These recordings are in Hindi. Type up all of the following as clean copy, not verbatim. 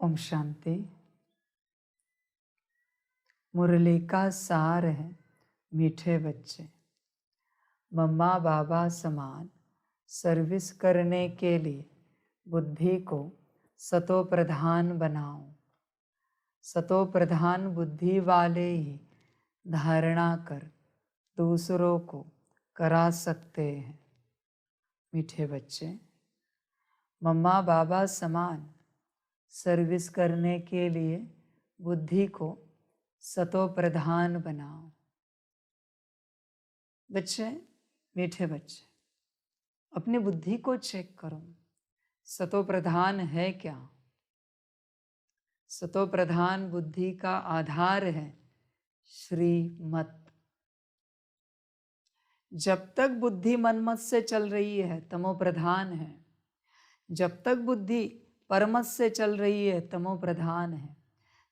ओम शांति। मुरली का सार है मीठे बच्चे, मम्मा बाबा समान सर्विस करने के लिए बुद्धि को सतो प्रधान बनाओ। सतो प्रधान बुद्धि वाले ही धारणा कर दूसरों को करा सकते हैं। मीठे बच्चे, मम्मा बाबा समान सर्विस करने के लिए बुद्धि को सतो प्रधान बनाओ। बच्चे, मीठे बच्चे, अपनी बुद्धि को चेक करो, सतो प्रधान है क्या? सतो प्रधान बुद्धि का आधार है श्रीमत। जब तक बुद्धि मनमत से चल रही है तमो प्रधान है, जब तक बुद्धि परमत से चल रही है तमो प्रधान है।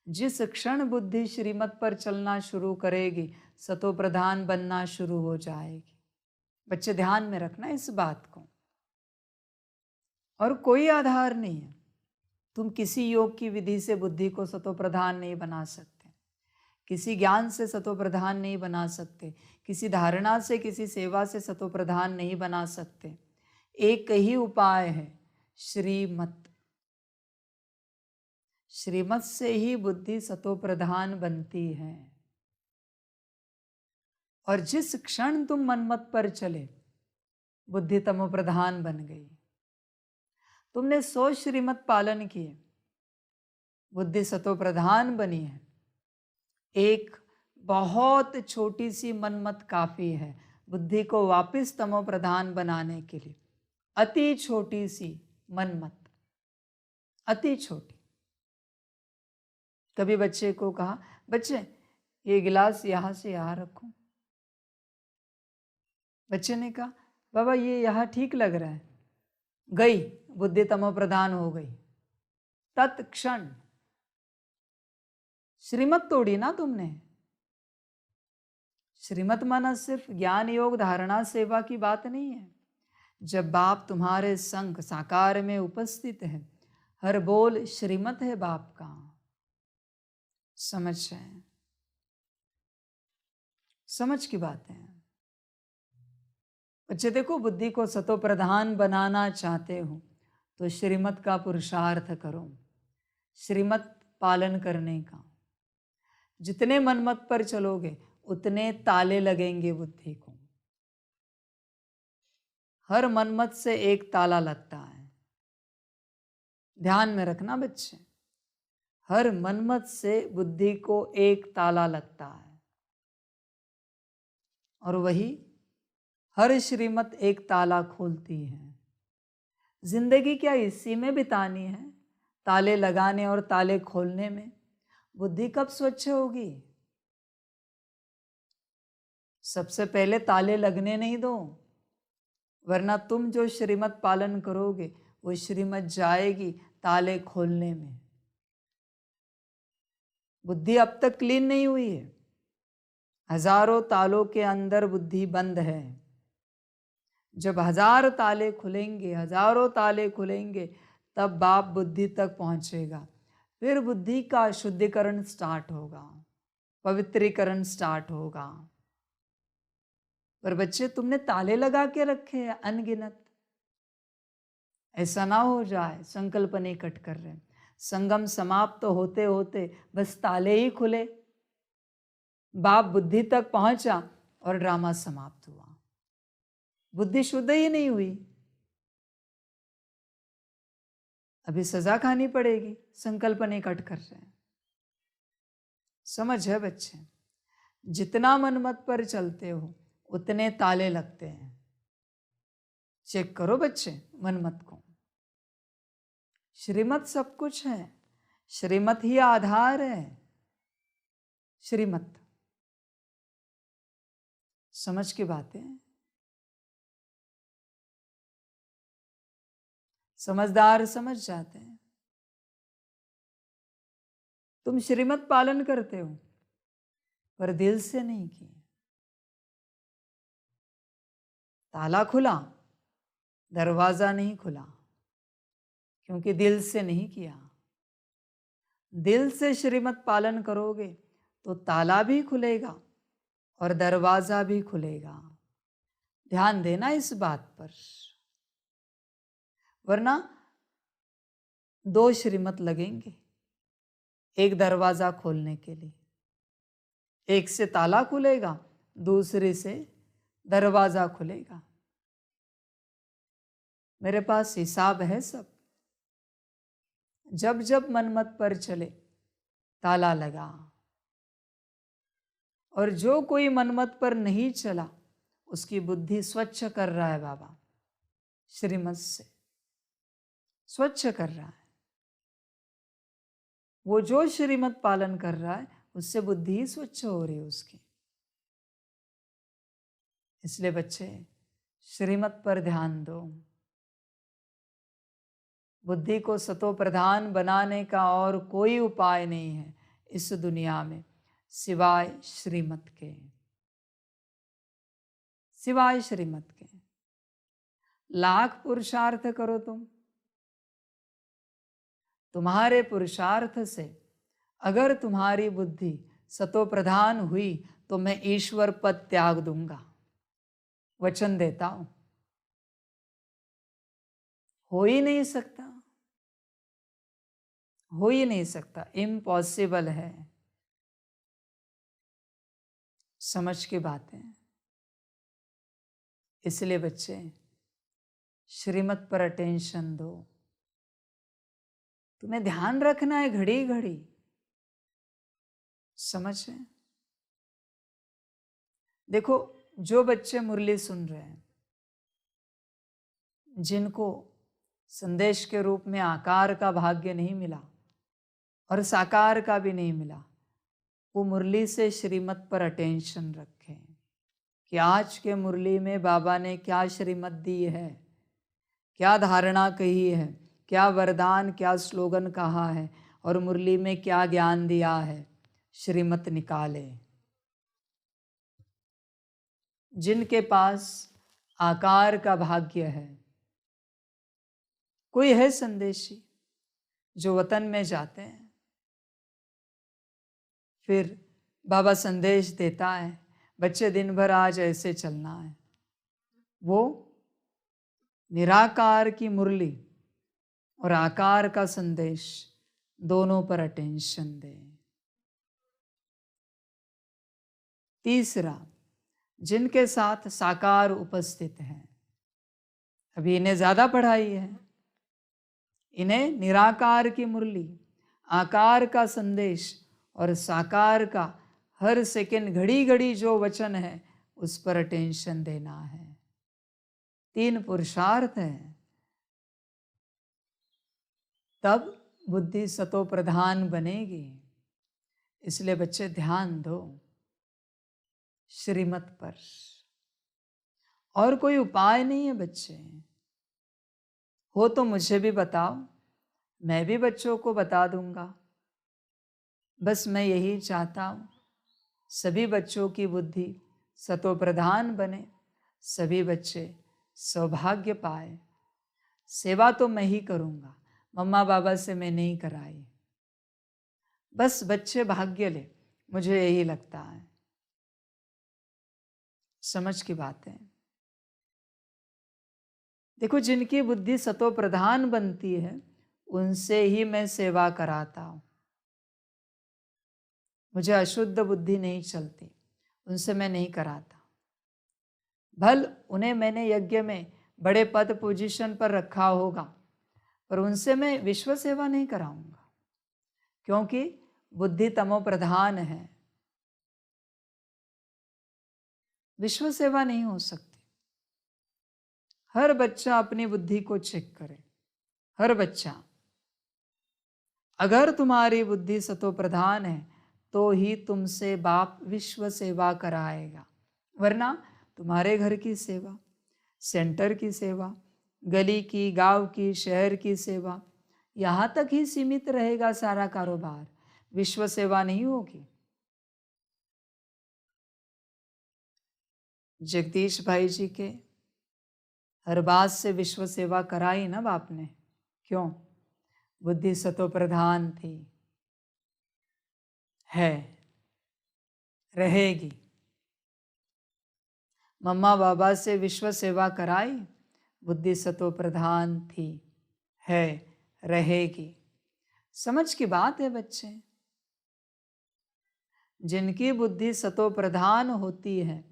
जिस क्षण बुद्धि श्रीमत पर चलना शुरू करेगी सतो प्रधान बनना शुरू हो जाएगी। बच्चे ध्यान में रखना इस बात को। और कोई आधार नहीं है, तुम किसी योग की विधि से बुद्धि को सतो प्रधान नहीं बना सकते, किसी ज्ञान से सतो प्रधान नहीं बना सकते, किसी धारणा से किसी सेवा से सतो प्रधान नहीं बना सकते। एक ही उपाय है, श्रीमत। श्रीमत से ही बुद्धि सतो प्रधान बनती है। और जिस क्षण तुम मनमत पर चले बुद्धि तमो प्रधान बन गई। तुमने 100 श्रीमत पालन किए, बुद्धि सतो प्रधान बनी है। एक बहुत छोटी सी मनमत काफी है बुद्धि को वापस तमो प्रधान बनाने के लिए। अति छोटी सी मनमत, अति छोटी। कभी बच्चे को कहा, बच्चे ये गिलास यहां से यहां रखो। बच्चे ने कहा, बाबा ये यहां ठीक लग रहा है। गई, बुद्धि तमो प्रधान हो गई। तत्क्षण श्रीमत तोड़ी ना तुमने। श्रीमत माना सिर्फ ज्ञान योग धारणा सेवा की बात नहीं है। जब बाप तुम्हारे संग साकार में उपस्थित है, हर बोल श्रीमत है बाप का। समझ रहे? समझ की बात है। बच्चे देखो, बुद्धि को सतो प्रधान बनाना चाहते हो तो श्रीमत का पुरुषार्थ करो, श्रीमत पालन करने का। जितने मनमत पर चलोगे उतने ताले लगेंगे बुद्धि को। हर मनमत से एक ताला लगता है। ध्यान में रखना बच्चे, हर मनमत से बुद्धि को एक ताला लगता है। और वही हर श्रीमत एक ताला खोलती है। जिंदगी क्या इसी में बितानी है, ताले लगाने और ताले खोलने में? बुद्धि कब स्वच्छ होगी? सबसे पहले ताले लगने नहीं दो, वरना तुम जो श्रीमत पालन करोगे वो श्रीमत जाएगी ताले खोलने में। बुद्धि अब तक क्लीन नहीं हुई है, हजारों तालों के अंदर बुद्धि बंद है। जब 1000 ताले खुलेंगे, हजारों ताले खुलेंगे, तब बाप बुद्धि तक पहुंचेगा। फिर बुद्धि का शुद्धिकरण स्टार्ट होगा, पवित्रीकरण स्टार्ट होगा। पर बच्चे तुमने ताले लगा के रखे हैं अनगिनत। ऐसा ना हो जाए संकल्प नहीं कट कर रहे, संगम समाप्त तो होते होते बस ताले ही खुले, बाप बुद्धि तक पहुंचा और ड्रामा समाप्त हुआ। बुद्धि शुद्ध ही नहीं हुई, अभी सजा खानी पड़ेगी, संकल्प नहीं कट कर रहे। समझ है बच्चे? जितना मनमत पर चलते हो उतने ताले लगते हैं। चेक करो बच्चे मनमत को। श्रीमत सब कुछ है, श्रीमत ही आधार है। श्रीमत, समझ की बातें। समझदार समझ जाते हैं। तुम श्रीमत पालन करते हो पर दिल से नहीं किए। ताला खुला, दरवाजा नहीं खुला, क्योंकि दिल से नहीं किया। दिल से श्रीमत पालन करोगे तो ताला भी खुलेगा और दरवाजा भी खुलेगा। ध्यान देना इस बात पर, वरना दो श्रीमत लगेंगे एक दरवाजा खोलने के लिए। एक से ताला खुलेगा, दूसरे से दरवाजा खुलेगा। मेरे पास हिसाब है सब। जब जब मनमत पर चले ताला लगा, और जो कोई मनमत पर नहीं चला उसकी बुद्धि स्वच्छ कर रहा है बाबा, श्रीमत से स्वच्छ कर रहा है। वो जो श्रीमत पालन कर रहा है उससे बुद्धि ही स्वच्छ हो रही है उसकी। इसलिए बच्चे श्रीमत पर ध्यान दो। बुद्धि को सतो प्रधान बनाने का और कोई उपाय नहीं है इस दुनिया में सिवाय श्रीमत के, सिवाय श्रीमत के। लाख पुरुषार्थ करो तुम, तुम्हारे पुरुषार्थ से अगर तुम्हारी बुद्धि सतो प्रधान हुई तो मैं ईश्वर पद त्याग दूंगा, वचन देता हूं। हो ही नहीं सकता, हो ही नहीं सकता, इम्पॉसिबल है। समझ की बात है। इसलिए बच्चे श्रीमत पर अटेंशन दो। तुम्हें ध्यान रखना है घड़ी घड़ी, समझ है। देखो जो बच्चे मुरली सुन रहे हैं, जिनको संदेश के रूप में आकार का भाग्य नहीं मिला और साकार का भी नहीं मिला, वो मुरली से श्रीमत पर अटेंशन रखें कि आज के मुरली में बाबा ने क्या श्रीमत दी है, क्या धारणा कही है, क्या वरदान, क्या स्लोगन कहा है और मुरली में क्या ज्ञान दिया है। श्रीमत निकाले। जिनके पास आकार का भाग्य है, कोई है संदेशी जो वतन में जाते हैं, फिर बाबा संदेश देता है बच्चे दिन भर आज ऐसे चलना है। वो निराकार की मुरली और आकार का संदेश दोनों पर अटेंशन दे। तीसरा, जिनके साथ साकार उपस्थित है, अभी इन्हें ज्यादा पढ़ाई है, इन्हें निराकार की मुरली, आकार का संदेश और साकार का हर सेकंड घड़ी घड़ी जो वचन है उस पर अटेंशन देना है। 3 पुरुषार्थ है, तब बुद्धि सतो प्रधान बनेगी। इसलिए बच्चे ध्यान दो श्रीमत पर, और कोई उपाय नहीं है बच्चे। हो तो मुझे भी बताओ, मैं भी बच्चों को बता दूंगा। बस मैं यही चाहता हूँ सभी बच्चों की बुद्धि सतो प्रधान बने, सभी बच्चे सौभाग्य पाए। सेवा तो मैं ही करूँगा, मम्मा बाबा से मैं नहीं कराई। बस बच्चे भाग्य ले, मुझे यही लगता है। समझ की बात है। देखो जिनकी बुद्धि सतो प्रधान बनती है उनसे ही मैं सेवा कराता हूँ। मुझे अशुद्ध बुद्धि नहीं चलती, उनसे मैं नहीं कराता। भल उन्हें मैंने यज्ञ में बड़े पद पोजीशन पर रखा होगा, पर उनसे मैं विश्व सेवा नहीं कराऊंगा, क्योंकि बुद्धि तमो प्रधान है, विश्व सेवा नहीं हो सकती। हर बच्चा अपनी बुद्धि को चेक करे, हर बच्चा। अगर तुम्हारी बुद्धि सतो प्रधान है तो ही तुमसे बाप विश्व सेवा कराएगा, वरना तुम्हारे घर की सेवा, सेंटर की सेवा, गली की, गांव की, शहर की सेवा, यहाँ तक ही सीमित रहेगा सारा कारोबार, विश्व सेवा नहीं होगी। जगदीश भाई जी के हर बात से विश्व सेवा कराई ना बाप ने, क्यों? बुद्धि सतो प्रधान थी। है, रहेगी। मम्मा बाबा से विश्व सेवा कराई, बुद्धि सतो प्रधान थी, है, रहेगी। समझ की बात है बच्चे। जिनकी बुद्धि सतो प्रधान होती है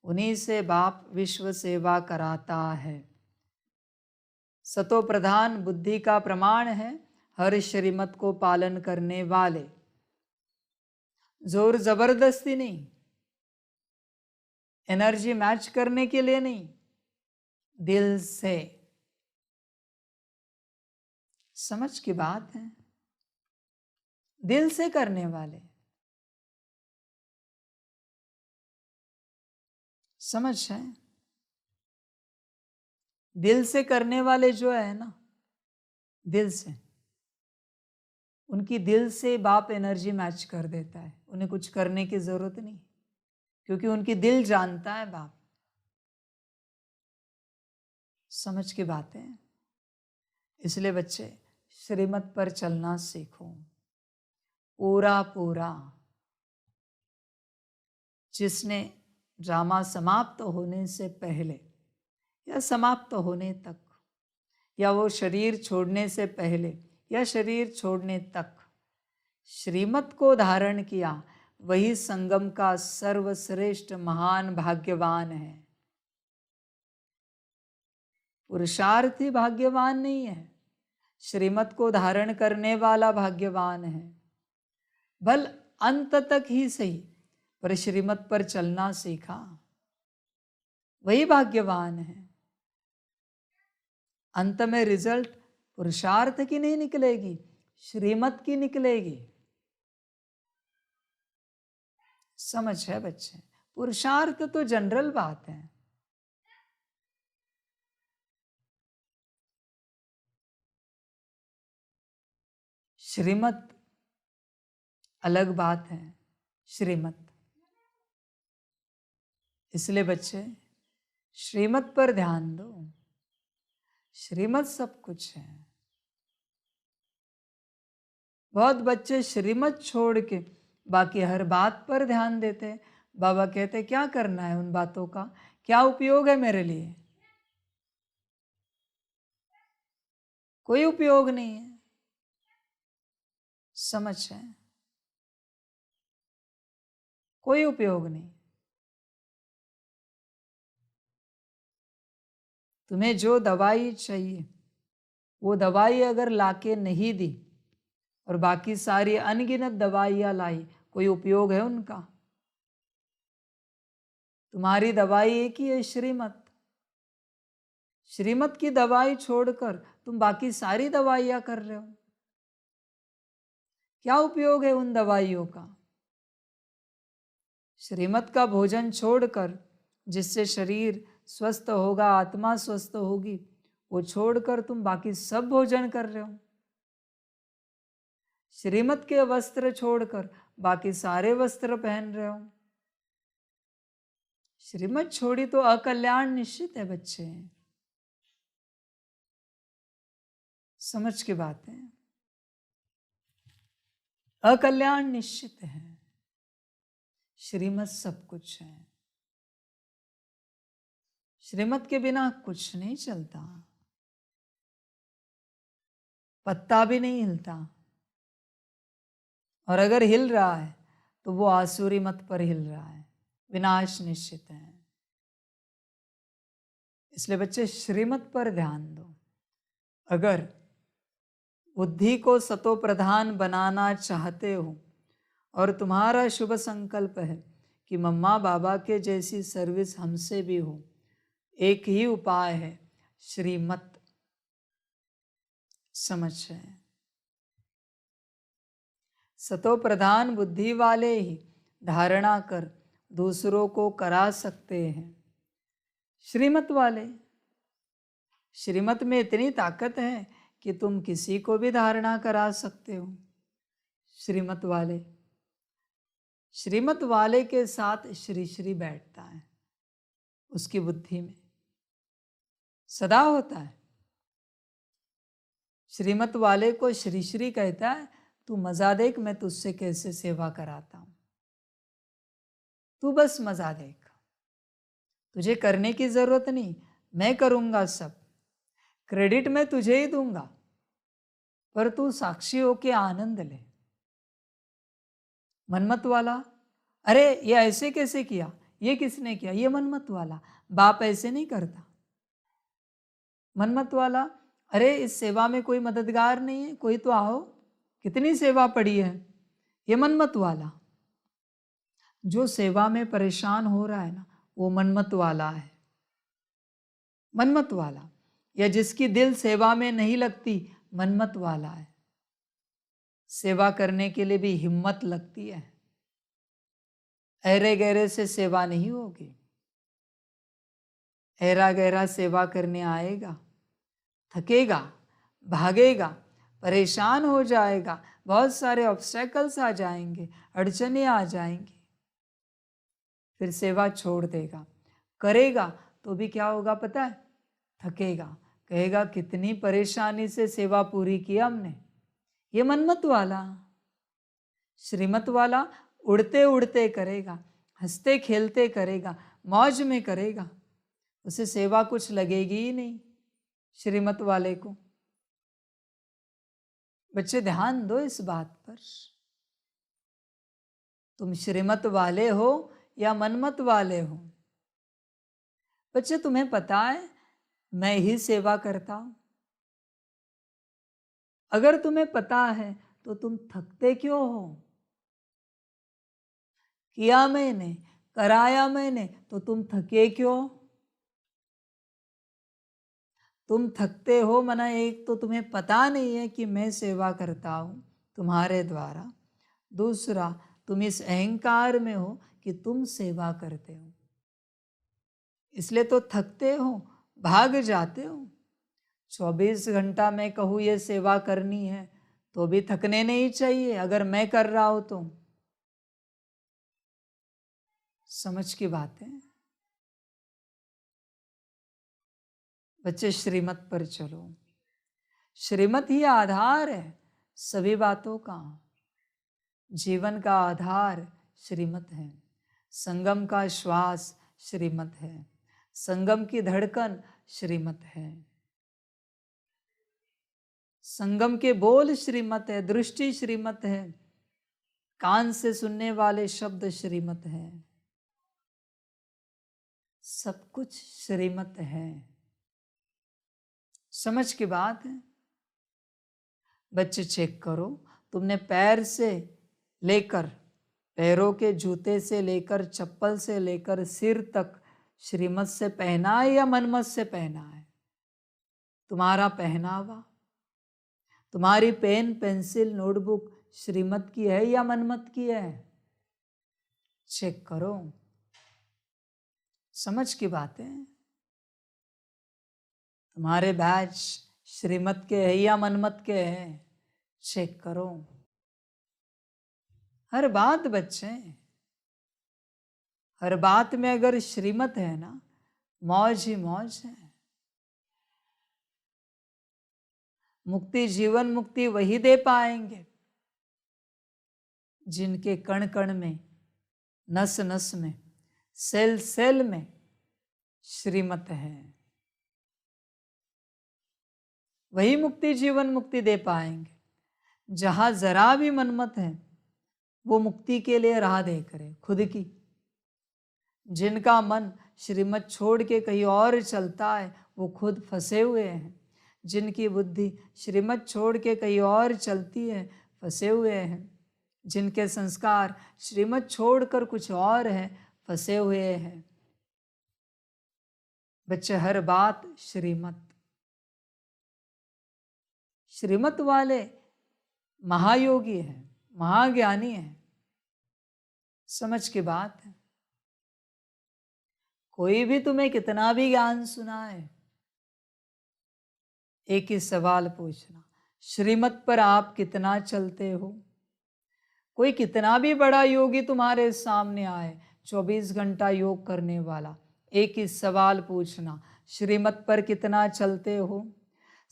उन्हीं से बाप विश्व सेवा कराता है। सतो प्रधान बुद्धि का प्रमाण है, हर श्रीमत को पालन करने वाले। जोर जबरदस्ती नहीं, एनर्जी मैच करने के लिए नहीं, दिल से। समझ की बात है, दिल से करने वाले। समझ है, दिल से करने वाले जो है ना, दिल से, उनकी दिल से बाप एनर्जी मैच कर देता है, उन्हें कुछ करने की जरूरत नहीं, क्योंकि उनकी दिल जानता है बाप। समझ की बात है। इसलिए बच्चे श्रीमत पर चलना सीखो, पूरा पूरा। जिसने ड्रामा समाप्त होने से पहले या समाप्त होने तक, या वो शरीर छोड़ने से पहले या शरीर छोड़ने तक श्रीमत को धारण किया, वही संगम का सर्वश्रेष्ठ महान भाग्यवान है। पुरुषार्थी भाग्यवान नहीं है, श्रीमत को धारण करने वाला भाग्यवान है। भल अंत तक ही सही, पर श्रीमत पर चलना सीखा, वही भाग्यवान है। अंत में रिजल्ट पुरुषार्थ की नहीं निकलेगी, श्रीमत की निकलेगी। समझ है बच्चे, पुरुषार्थ तो जनरल बात है। श्रीमत अलग बात है, श्रीमत। इसलिए बच्चे श्रीमत पर ध्यान दो, श्रीमत सब कुछ है। बहुत बच्चे श्रीमत छोड़ के बाकी हर बात पर ध्यान देते। बाबा कहते क्या करना है उन बातों का, क्या उपयोग है मेरे लिए? कोई उपयोग नहीं है। समझ है, कोई उपयोग नहीं। तुम्हें जो दवाई चाहिए वो दवाई अगर लाके नहीं दी और बाकी सारी अनगिनत दवाइयां लाई, कोई उपयोग है उनका? तुम्हारी दवाई एक ही है, श्रीमत। श्रीमत की दवाई छोड़कर तुम बाकी सारी दवाइयां कर रहे हो, क्या उपयोग है उन दवाइयों का? श्रीमत का भोजन छोड़कर, जिससे शरीर स्वस्थ होगा, आत्मा स्वस्थ होगी, वो छोड़कर तुम बाकी सब भोजन कर रहे हो। श्रीमत के वस्त्र छोड़कर बाकी सारे वस्त्र पहन रहे हो। श्रीमत छोड़ी तो अकल्याण निश्चित है बच्चे। समझ की बात है, अकल्याण निश्चित है। श्रीमत सब कुछ है, श्रीमत के बिना कुछ नहीं चलता, पत्ता भी नहीं हिलता, और अगर हिल रहा है तो वो आसुरी मत पर हिल रहा है, विनाश निश्चित है। इसलिए बच्चे श्रीमत पर ध्यान दो। अगर बुद्धि को सतो प्रधान बनाना चाहते हो और तुम्हारा शुभ संकल्प है कि मम्मा बाबा के जैसी सर्विस हमसे भी हो, एक ही उपाय है, श्रीमत। समझ है, सतो प्रधान बुद्धि वाले ही धारणा कर दूसरों को करा सकते हैं। श्रीमत वाले, श्रीमत में इतनी ताकत है कि तुम किसी को भी धारणा करा सकते हो। श्रीमत वाले, श्रीमत वाले के साथ श्री श्री बैठता है, उसकी बुद्धि में सदा होता है। श्रीमत वाले को श्री श्री कहता है तू मजा देख मैं तुझसे कैसे सेवा कराता हूं। तू बस मजा देख, तुझे करने की जरूरत नहीं, मैं करूंगा सब, क्रेडिट मैं तुझे ही दूंगा, पर तू साक्षी होके आनंद ले। मनमत वाला, अरे ये ऐसे कैसे किया, ये किसने किया, ये मनमत वाला, बाप ऐसे नहीं करता। मनमत वाला, अरे इस सेवा में कोई मददगार नहीं है, कोई तो आओ, कितनी सेवा पड़ी है। ये मनमत वाला, जो सेवा में परेशान हो रहा है ना, वो मनमत वाला है। मनमत वाला, या जिसकी दिल सेवा में नहीं लगती, मनमत वाला है। सेवा करने के लिए भी हिम्मत लगती है, ऐरे गहरे से सेवा नहीं होगी। ऐरा गहरा सेवा करने आएगा, थकेगा, भागेगा, परेशान हो जाएगा, बहुत सारे ऑब्स्टेकल्स आ जाएंगे, अड़चने आ जाएंगी, फिर सेवा छोड़ देगा। करेगा तो भी क्या होगा पता है, थकेगा, कहेगा कितनी परेशानी से सेवा पूरी की हमने। ये मनमत वाला। श्रीमत वाला उड़ते उड़ते करेगा, हंसते खेलते करेगा, मौज में करेगा, उसे सेवा कुछ लगेगी ही नहीं। श्रीमत वाले को बच्चे ध्यान दो इस बात पर, तुम श्रीमत वाले हो या मनमत वाले हो। बच्चे तुम्हें पता है मैं ही सेवा करता हूं। अगर तुम्हें पता है तो तुम थकते क्यों हो। किया मैंने, कराया मैंने, तो तुम थके क्यों। तुम थकते हो मना एक तो तुम्हें पता नहीं है कि मैं सेवा करता हूं तुम्हारे द्वारा, दूसरा तुम इस अहंकार में हो कि तुम सेवा करते हो, इसलिए तो थकते हो, भाग जाते हो। 24 घंटा मैं कहूँ ये सेवा करनी है तो भी थकने नहीं चाहिए, अगर मैं कर रहा हूं तो। समझ की बात है बच्चे, श्रीमत पर चलो। श्रीमत ही आधार है सभी बातों का। जीवन का आधार श्रीमत है, संगम का श्वास श्रीमत है, संगम की धड़कन श्रीमत है, संगम के बोल श्रीमत है, दृष्टि श्रीमत है, कान से सुनने वाले शब्द श्रीमत है, सब कुछ श्रीमत है। समझ की बात है बच्चे। चेक करो, तुमने पैर से लेकर, पैरों के जूते से लेकर, चप्पल से लेकर सिर तक श्रीमत से पहना है या मनमत से पहना है। तुम्हारा पहनावा, तुम्हारी पेन पेंसिल नोटबुक श्रीमत की है या मनमत की है। चेक करो, समझ की बात है। तुम्हारे बैच श्रीमत के है या मनमत के है, चेक करो। हर बात बच्चे, हर बात में अगर श्रीमत है ना, मौज ही मौज है। मुक्ति, जीवन मुक्ति वही दे पाएंगे जिनके कण कण में, नस नस में, सेल सेल में श्रीमत है। वही मुक्ति, जीवन मुक्ति दे पाएंगे। जहां जरा भी मनमत है वो मुक्ति के लिए राह देख रहे खुद की। जिनका मन श्रीमत छोड़ के कहीं और चलता है वो खुद फंसे हुए हैं। जिनकी बुद्धि श्रीमत छोड़ के कहीं और चलती है फंसे हुए हैं। जिनके संस्कार श्रीमत छोड़कर कुछ और है फंसे हुए हैं। बच्चे, हर बात श्रीमत। श्रीमत वाले महायोगी है, महाज्ञानी है। समझ की बात है। कोई भी तुम्हें कितना भी ज्ञान सुनाए, एक ही सवाल पूछना, श्रीमत पर आप कितना चलते हो। कोई कितना भी बड़ा योगी तुम्हारे सामने आए, 24 घंटा योग करने वाला, एक ही सवाल पूछना, श्रीमत पर कितना चलते हो।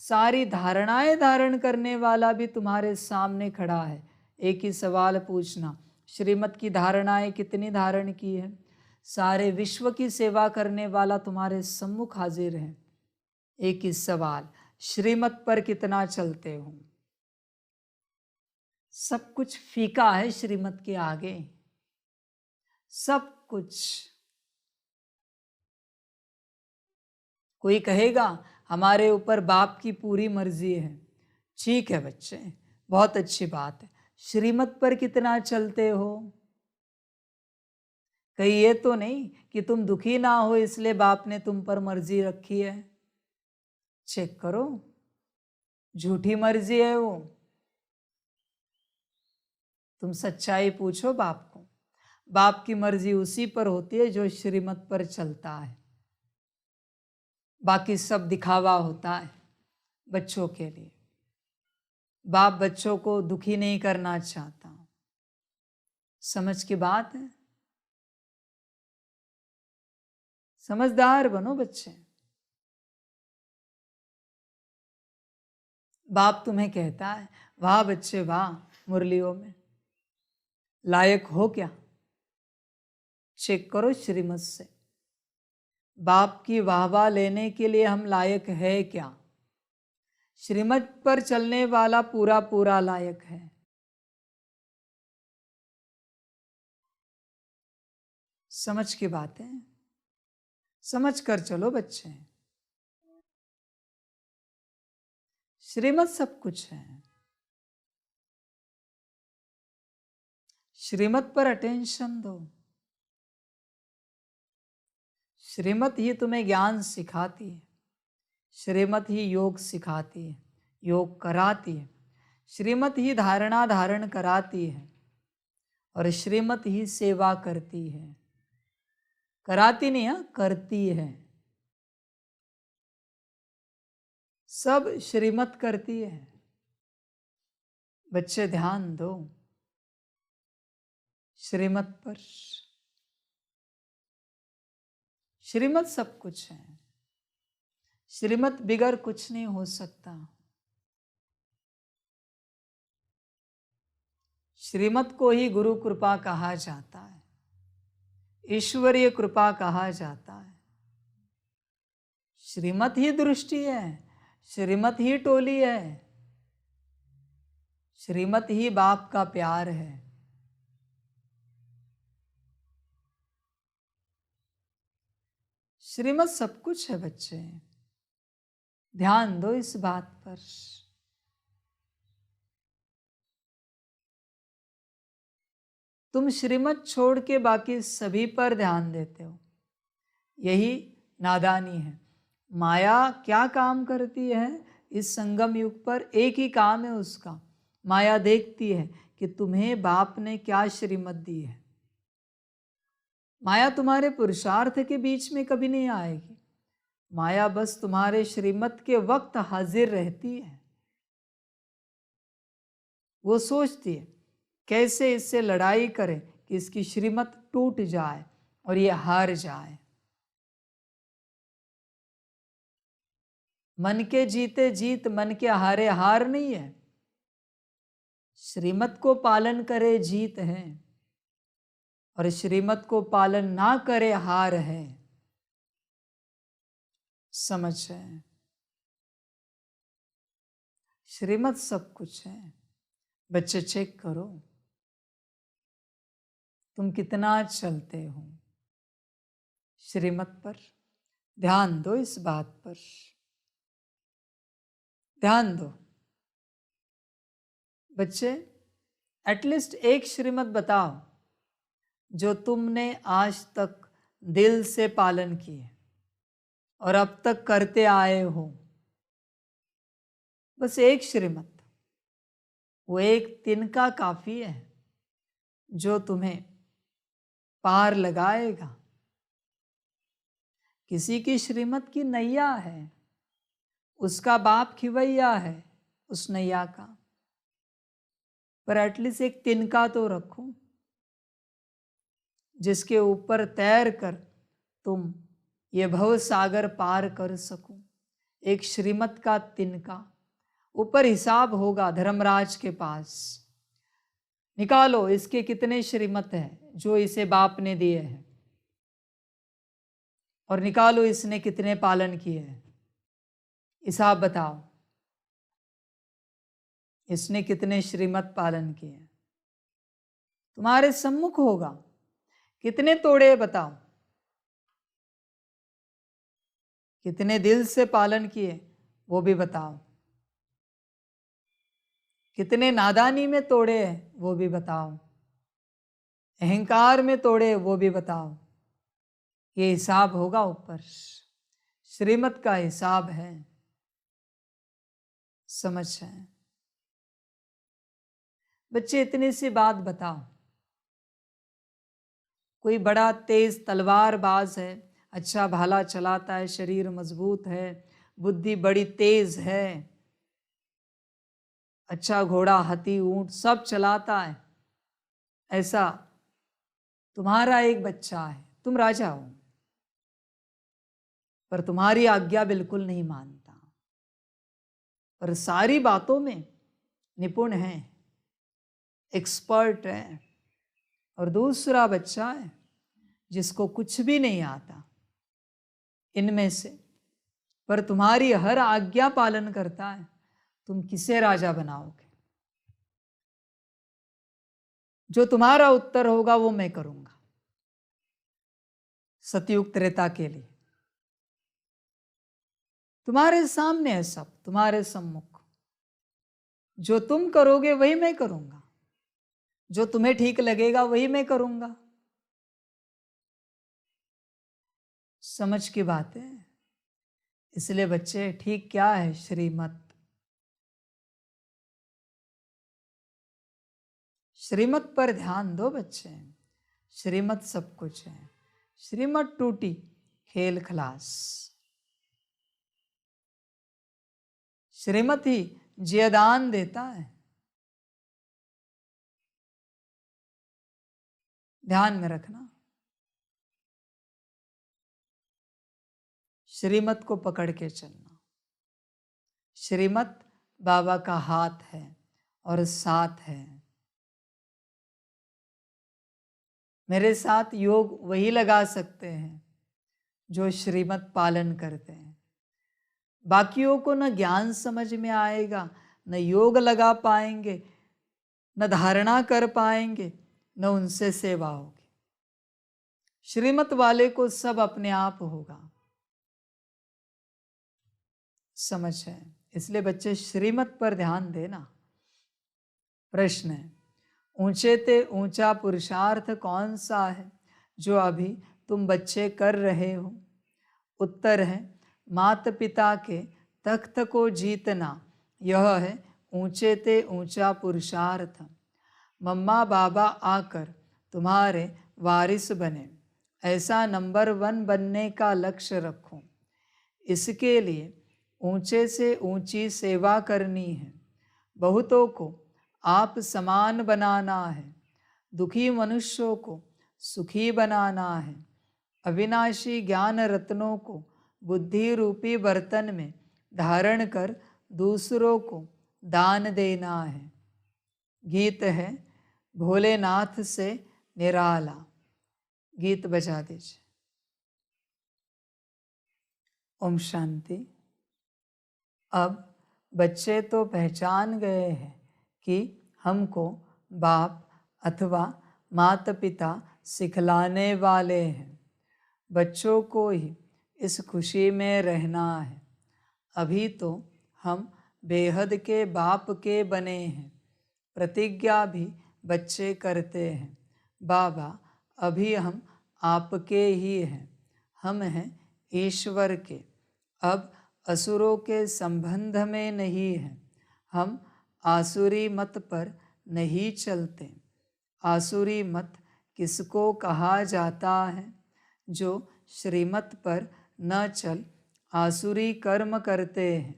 सारी धारणाएं धारण करने वाला भी तुम्हारे सामने खड़ा है, एक ही सवाल पूछना, श्रीमत की धारणाएं कितनी धारण की है? सारे विश्व की सेवा करने वाला तुम्हारे सम्मुख हाजिर है। एक ही सवाल, श्रीमत पर कितना चलते हो? सब कुछ फीका है श्रीमत के आगे, सब कुछ। कोई कहेगा हमारे ऊपर बाप की पूरी मर्जी है। ठीक है बच्चे, बहुत अच्छी बात है। श्रीमत पर कितना चलते हो? कहीं ये तो नहीं कि तुम दुखी ना हो इसलिए बाप ने तुम पर मर्जी रखी है। चेक करो, झूठी मर्जी है वो। तुम सच्चाई पूछो बाप को। बाप की मर्जी उसी पर होती है जो श्रीमत पर चलता है। बाकी सब दिखावा होता है बच्चों के लिए। बाप बच्चों को दुखी नहीं करना चाहता। समझ की बात है? समझदार बनो बच्चे। बाप तुम्हें कहता है, वाह बच्चे वाह, मुरलियों में लायक हो क्या? चेक करो श्रीमत से। बाप की वाहवाह लेने के लिए हम लायक है क्या? श्रीमत पर चलने वाला पूरा पूरा लायक है। समझ की बातें समझ कर चलो बच्चे। श्रीमत सब कुछ है। श्रीमत पर अटेंशन दो। श्रीमत ही तुम्हें ज्ञान सिखाती है। श्रीमत ही योग सिखाती है, योग कराती है। श्रीमत ही धारणा धारण कराती है और श्रीमत ही सेवा करती है। कराती नहीं है, करती है। सब श्रीमत करती है। बच्चे ध्यान दो श्रीमत पर। श्रीमत सब कुछ है। श्रीमत बिगर कुछ नहीं हो सकता। श्रीमत को ही गुरु कृपा कहा जाता है, ईश्वरीय कृपा कहा जाता है। श्रीमत ही दृष्टि है, श्रीमत ही टोली है, श्रीमत ही बाप का प्यार है। श्रीमत सब कुछ है बच्चे, ध्यान दो इस बात पर। तुम श्रीमत छोड़ के बाकी सभी पर ध्यान देते हो, यही नादानी है। माया क्या काम करती है इस संगम युग पर? एक ही काम है उसका। माया देखती है कि तुम्हें बाप ने क्या श्रीमत दी है। माया तुम्हारे पुरुषार्थ के बीच में कभी नहीं आएगी। माया बस तुम्हारे श्रीमत के वक्त हाजिर रहती है। वो सोचती है कैसे इससे लड़ाई करें कि इसकी श्रीमत टूट जाए और ये हार जाए। मन के जीते जीत, मन के हारे हार नहीं है। श्रीमत को पालन करे जीत है और श्रीमत को पालन ना करे हार है। समझ है? श्रीमत सब कुछ है। बच्चे चेक करो तुम कितना चलते हो श्रीमत पर। ध्यान दो इस बात पर, ध्यान दो बच्चे। एटलीस्ट एक श्रीमत बताओ जो तुमने आज तक दिल से पालन किए और अब तक करते आए हो। बस एक श्रीमत, वो एक तिनका काफी है जो तुम्हें पार लगाएगा। किसी की श्रीमत की नैया है, उसका बाप खिवैया है उस नैया का, पर एटलीस्ट एक तिनका तो रखो जिसके ऊपर तैर कर तुम ये भव सागर पार कर सको। एक श्रीमत का तिनका। ऊपर हिसाब होगा धर्मराज के पास। निकालो इसके कितने श्रीमत हैं जो इसे बाप ने दिए हैं, और निकालो इसने कितने पालन किए हैं। हिसाब बताओ, इसने कितने श्रीमत पालन किए हैं। तुम्हारे सम्मुख होगा। कितने तोड़े बताओ, कितने दिल से पालन किए वो भी बताओ, कितने नादानी में तोड़े हैं वो भी बताओ, अहंकार में तोड़े वो भी बताओ। ये हिसाब होगा ऊपर, श्रीमत का हिसाब है। समझ है बच्चे? इतनी सी बात बताओ, कोई बड़ा तेज तलवारबाज है, अच्छा भाला चलाता है, शरीर मजबूत है, बुद्धि बड़ी तेज है, अच्छा घोड़ा हाथी ऊंट सब चलाता है, ऐसा तुम्हारा एक बच्चा है, तुम राजा हो, पर तुम्हारी आज्ञा बिल्कुल नहीं मानता, पर सारी बातों में निपुण है, एक्सपर्ट है। और दूसरा बच्चा है जिसको कुछ भी नहीं आता इनमें से, पर तुम्हारी हर आज्ञा पालन करता है। तुम किसे राजा बनाओगे? जो तुम्हारा उत्तर होगा वो मैं करूंगा। सतयुग त्रेता के लिए तुम्हारे सामने है सब, तुम्हारे सम्मुख। जो तुम करोगे वही मैं करूंगा, जो तुम्हें ठीक लगेगा वही मैं करूंगा। समझ की बात है। इसलिए बच्चे, ठीक क्या है श्रीमत? श्रीमत पर ध्यान दो बच्चे। श्रीमत सब कुछ है। श्रीमत टूटी खेल खलास। श्रीमत ही जियदान देता है। ध्यान में रखना। श्रीमत को पकड़ के चलना। श्रीमत बाबा का हाथ है और साथ है। मेरे साथ योग वही लगा सकते हैं जो श्रीमत पालन करते हैं। बाकियों को न ज्ञान समझ में आएगा, न योग लगा पाएंगे, न धारणा कर पाएंगे, न उनसे सेवा होगी। श्रीमत वाले को सब अपने आप होगा। समझ है? इसलिए बच्चे श्रीमत पर ध्यान देना। प्रश्न है, ऊंचे ते ऊंचा पुरुषार्थ कौन सा है जो अभी तुम बच्चे कर रहे हो? उत्तर है, माता पिता के तख्त को जीतना। यह है ऊंचे ते ऊंचा पुरुषार्थ। मम्मा बाबा आकर तुम्हारे वारिस बने, ऐसा नंबर 1 बनने का लक्ष्य रखो। इसके लिए ऊंचे से ऊंची सेवा करनी है। बहुतों को आप समान बनाना है। दुखी मनुष्यों को सुखी बनाना है। अविनाशी ज्ञान रत्नों को बुद्धि रूपी बर्तन में धारण कर दूसरों को दान देना है। गीत है भोलेनाथ से निराला। गीत बजा दीजिए। ओम शांति। अब बच्चे तो पहचान गए हैं कि हमको बाप अथवा माता पिता सिखलाने वाले हैं। बच्चों को ही इस खुशी में रहना है। अभी तो हम बेहद के बाप के बने हैं। प्रतिज्ञा भी बच्चे करते हैं, बाबा अभी हम आपके ही हैं, हम हैं ईश्वर के, अब असुरों के संबंध में नहीं हैं। हम आसुरी मत पर नहीं चलते। आसुरी मत किसको कहा जाता है? जो श्रीमत पर न चल आसुरी कर्म करते हैं।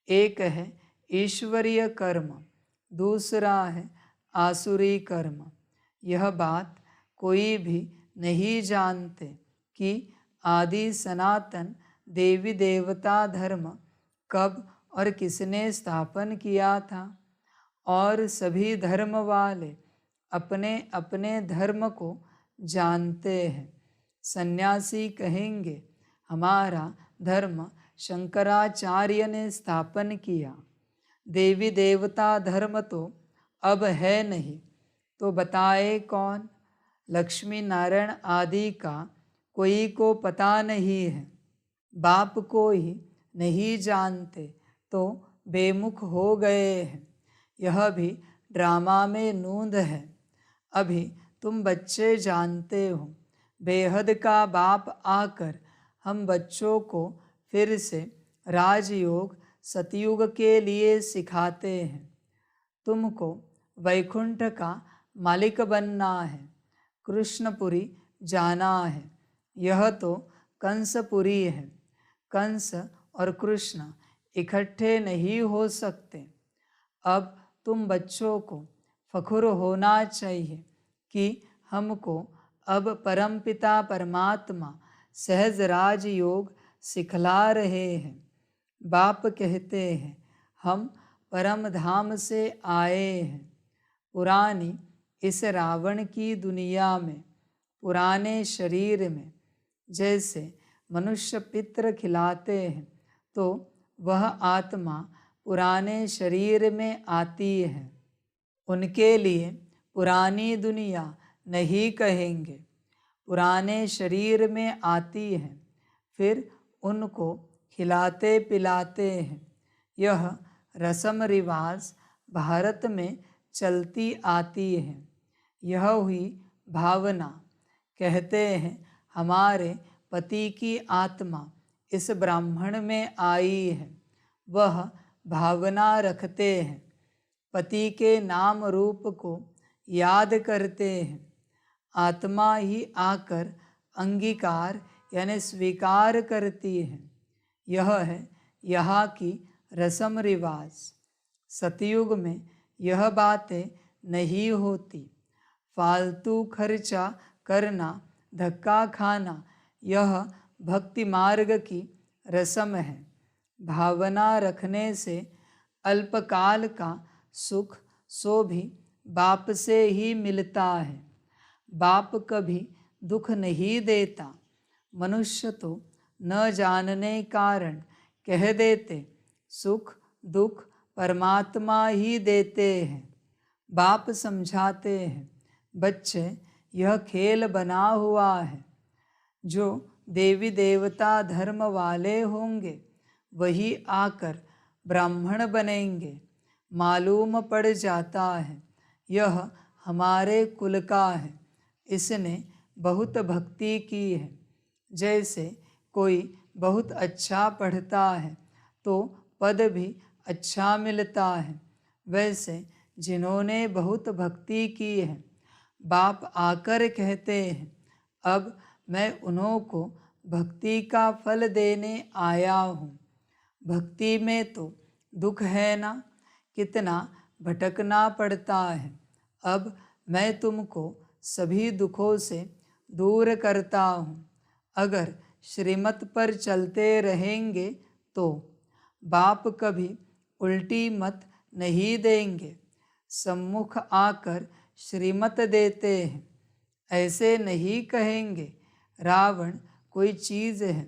एक है ईश्वरीय कर्म, दूसरा है आसुरी कर्म। यह बात कोई भी नहीं जानते कि आदि सनातन देवी देवता धर्म कब और किसने स्थापन किया था, और सभी धर्म वाले अपने अपने धर्म को जानते हैं। सन्यासी कहेंगे हमारा धर्म शंकराचार्य ने स्थापन किया, देवी देवता धर्म तो अब है नहीं, तो बताए कौन? लक्ष्मी नारायण आदि का कोई को पता नहीं है, बाप को ही नहीं जानते तो बेमुख हो गए हैं। यह भी ड्रामा में नूंद है। अभी तुम बच्चे जानते हो, बेहद का बाप आकर हम बच्चों को फिर से राजयोग सतयुग के लिए सिखाते हैं। तुमको वैकुंठ का मालिक बनना है, कृष्णपुरी जाना है। यह तो कंसपुरी है। कंस और कृष्ण इकट्ठे नहीं हो सकते। अब तुम बच्चों को फखुर होना चाहिए कि हमको अब परमपिता परमात्मा सहज राज योग सिखला रहे हैं। बाप कहते हैं हम परम धाम से आए हैं। पुरानी इस रावण की दुनिया में, पुराने शरीर में जैसे मनुष्य पित्र खिलाते हैं, तो वह आत्मा पुराने शरीर में आती है। उनके लिए पुरानी दुनिया नहीं कहेंगे, पुराने शरीर में आती है, फिर उनको खिलाते पिलाते हैं। यह रस्म रिवाज भारत में चलती आती है। यह हुई भावना। कहते हैं हमारे पति की आत्मा इस ब्राह्मण में आई है। वह भावना रखते हैं, पति के नाम रूप को याद करते हैं। आत्मा ही आकर अंगीकार यानी स्वीकार करती है। यह है यहाँ की रस्म रिवाज। सतयुग में यह बातें नहीं होती। फालतू खर्चा करना, धक्का खाना, यह भक्ति मार्ग की रस्म है। भावना रखने से अल्पकाल का सुख सो भी बाप से ही मिलता है। बाप कभी दुख नहीं देता। मनुष्य तो न जानने कारण कह देते सुख दुख परमात्मा ही देते हैं। बाप समझाते हैं बच्चे यह खेल बना हुआ है। जो देवी देवता धर्म वाले होंगे वही आकर ब्राह्मण बनेंगे। मालूम पड़ जाता है यह हमारे कुल का है, इसने बहुत भक्ति की है। जैसे कोई बहुत अच्छा पढ़ता है तो पद भी अच्छा मिलता है, वैसे जिन्होंने बहुत भक्ति की है बाप आकर कहते हैं अब मैं उन्हों को भक्ति का फल देने आया हूँ। भक्ति में तो दुख है ना, कितना भटकना पड़ता है। अब मैं तुमको सभी दुखों से दूर करता हूँ। अगर श्रीमत पर चलते रहेंगे तो बाप कभी उल्टी मत नहीं देंगे। सम्मुख आकर श्रीमत देते हैं। ऐसे नहीं कहेंगे रावण कोई चीज़ है